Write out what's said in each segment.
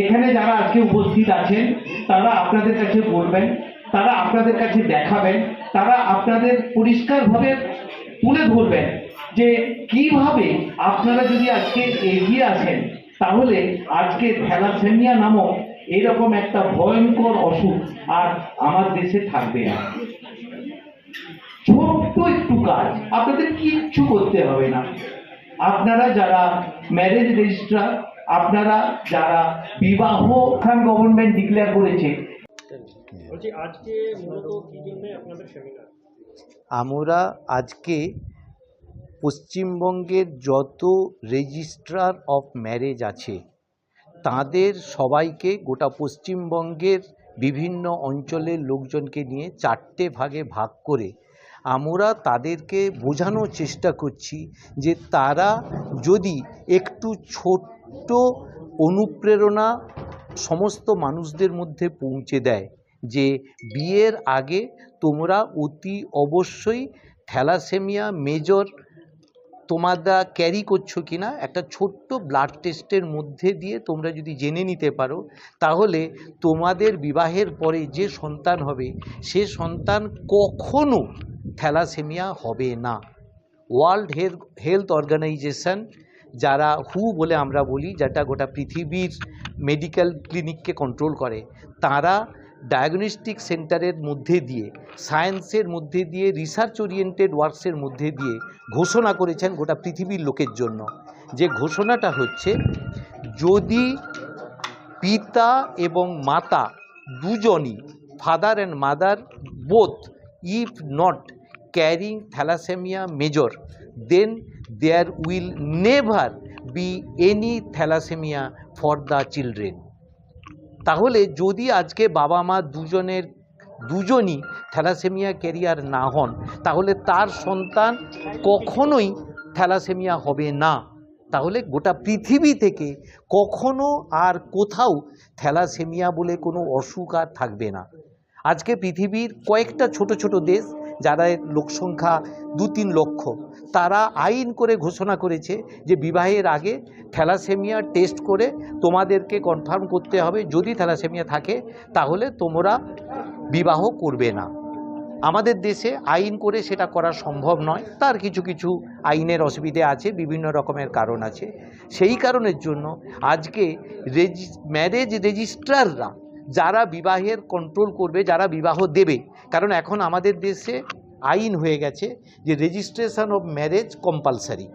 এখানে যারা আজকে উপস্থিত আছেন তারা আপনাদের কাছে বলবেন, তারা আপনাদের কাছে দেখাবেন, তারা আপনাদের পরিষ্কারভাবে তুলে ধরবেন যে কিভাবে আপনারা যদি আজকে এগিয়ে আসেন তাহলে আজকে থ্যালাসেমিয়া নামক এরকম একটা ভয়ঙ্কর অসুখ আর আমার দেশে থাকবে না। ছোট্ট একটু কাজ, আপনাদের কিচ্ছু করতে হবে না। আপনারা যারা ম্যারেজ রেজিস্ট্রার, আপনারা যারা বিবাহ গভর্নমেন্ট ডিক্লেয়ার করেছে, আজকে মূলত কি জন্য আপনাদের সেমিনার? আমরা আজকে পশ্চিমবঙ্গের যত রেজিস্ট্রার অফ ম্যারেজ আছে তাদের সবাইকে, গোটা পশ্চিমবঙ্গের বিভিন্ন অঞ্চলের লোকজনকে নিয়ে 4টে ভাগে ভাগ করে আমরা তাদেরকে বোঝানোর চেষ্টা করছি যে তারা যদি একটু ছোট্ট অনুপ্রেরণা সমস্ত মানুষদের মধ্যে পৌঁছে দেয় যে বিয়ের আগে তোমরা অতি অবশ্যই থ্যালাসেমিয়া মেজর তোমরা ক্যারি করছো কিনা একটা ছোট্ট ব্লাড টেস্টের মধ্যে দিয়ে তোমরা যদি জেনে নিতে পারো, তাহলে তোমাদের বিবাহের পরে যে সন্তান হবে সে সন্তান কখনো থ্যালাসেমিয়া হবে না। ওয়ার্ল্ড হেলথ অর্গানাইজেশন, যারা হু বলে আমরা বলি, যেটা গোটা পৃথিবীর মেডিকেল ক্লিনিককে কন্ট্রোল করে, তারা ডায়াগনস্টিক সেন্টারের মধ্যে দিয়ে, সায়েন্সের মধ্যে দিয়ে, রিসার্চ ওরিয়েন্টেড ওয়ার্কসের মধ্যে দিয়ে ঘোষণা করেছেন গোটা পৃথিবীর লোকের জন্য। যে ঘোষণাটা হচ্ছে, যদি পিতা এবং মাতা দুজনই, father and mother both, if not carrying thalassemia major, then there will never be any thalassemia for the children. তাহলে যদি আজকে বাবা মা দুজনই থ্যালাসেমিয়া ক্যারিয়ার না হন, তাহলে তার সন্তান কখনোই থ্যালাসেমিয়া হবে না। তাহলে গোটা পৃথিবী থেকে কখনো আর কোথাও থ্যালাসেমিয়া বলে কোনো অসুখ আর থাকবে না। আজকে পৃথিবীর কয়েকটা ছোট ছোট দেশ, যারা লোকসংখ্যা 2-3 লক্ষ, তারা আইন করে ঘোষণা করেছে যে বিবাহের আগে থ্যালাসেমিয়া টেস্ট করে তোমাদেরকে কনফার্ম করতে হবে, যদি থ্যালাসেমিয়া থাকে তাহলে তোমরা বিবাহ করবে না। আমাদের দেশে আইন করে সেটা করা সম্ভব নয়, তার কিছু কিছু আইনের অসুবিধে আছে, বিভিন্ন রকমের কারণ আছে। সেই কারণের জন্য আজকে ম্যারেজ রেজিস্ট্রাররা যারা বিবাহের কন্ট্রোল করবে, যারা বিবাহ দেবে, কারণ এখন আমাদের দেশে আইন হয়ে গেছে যে রেজিস্ট্রেশন অফ ম্যারেজ কম্পালসারি।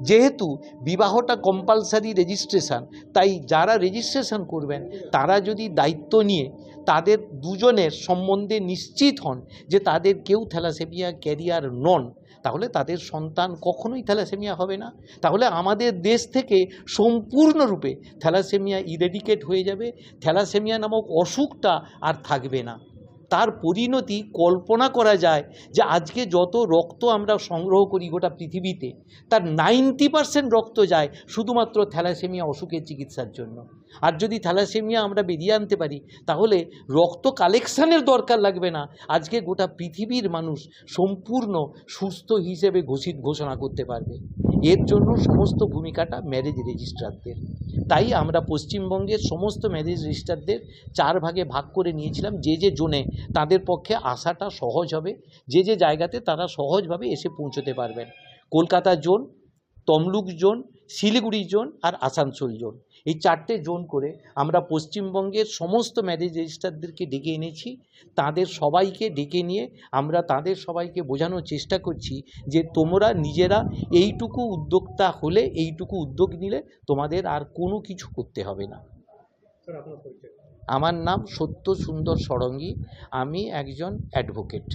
যেহেতু বিবাহটা কম্পালসারি রেজিস্ট্রেশন, তাই যারা রেজিস্ট্রেশন করবেন তারা যদি দায়িত্ব নিয়ে তাদের দুজনের সম্বন্ধে নিশ্চিত হন যে তাদের কেউ থ্যালাসেমিয়া ক্যারিয়ার নন, তাহলে তাদের সন্তান কখনোই থ্যালাসেমিয়া হবে না। তাহলে আমাদের দেশ থেকে সম্পূর্ণরূপে থ্যালাসেমিয়া ইরেডিকেট হয়ে যাবে, থ্যালাসেমিয়া নামক অসুখটা আর থাকবে না। তার পরিণতি কল্পনা করা যায় যে আজকে যত রক্ত আমরা সংগ্রহ করি গোটা পৃথিবীতে, তার 90% রক্ত যায় শুধুমাত্র থ্যালাসেমিয়া অসুখের চিকিৎসার জন্য। আর যদি থ্যালাসেমিয়া আমরা বেরিয়ে আনতে পারি, তাহলে রক্ত কালেকশানের দরকার লাগবে না। আজকে গোটা পৃথিবীর মানুষ সম্পূর্ণ সুস্থ হিসেবে ঘোষণা করতে পারবে। এর জন্য সমস্ত ভূমিকাটা ম্যারেজ রেজিস্ট্রারদের। তাই আমরা পশ্চিমবঙ্গের সমস্ত ম্যারেজ রেজিস্ট্রারদের 4 ভাগে ভাগ করে নিয়েছিলাম, যে যে জোনে তাদের পক্ষে আসাটা সহজ হবে, যে যে জায়গাতে তারা সহজভাবে এসে পৌঁছতে পারবেন। Kolkata zone, Tamluk zone, Siliguri zone আর আসানসোল জোন, এই 4টে জোন করে আমরা পশ্চিমবঙ্গের সমস্ত ম্যারেজ রেজিস্ট্রারদেরকে ডেকে এনেছি। তাদের সবাইকে ডেকে নিয়ে আমরা তাদের সবাইকে বোঝানোর চেষ্টা করছি যে তোমরা নিজেরা এইটুকু উদ্যোক্তা হলে, এইটুকু উদ্যোগ নিলে তোমাদের আর কোনো কিছু করতে হবে না। আমার নাম সত্য সুন্দর ষড়ঙ্গী, আমি একজন অ্যাডভোকেট।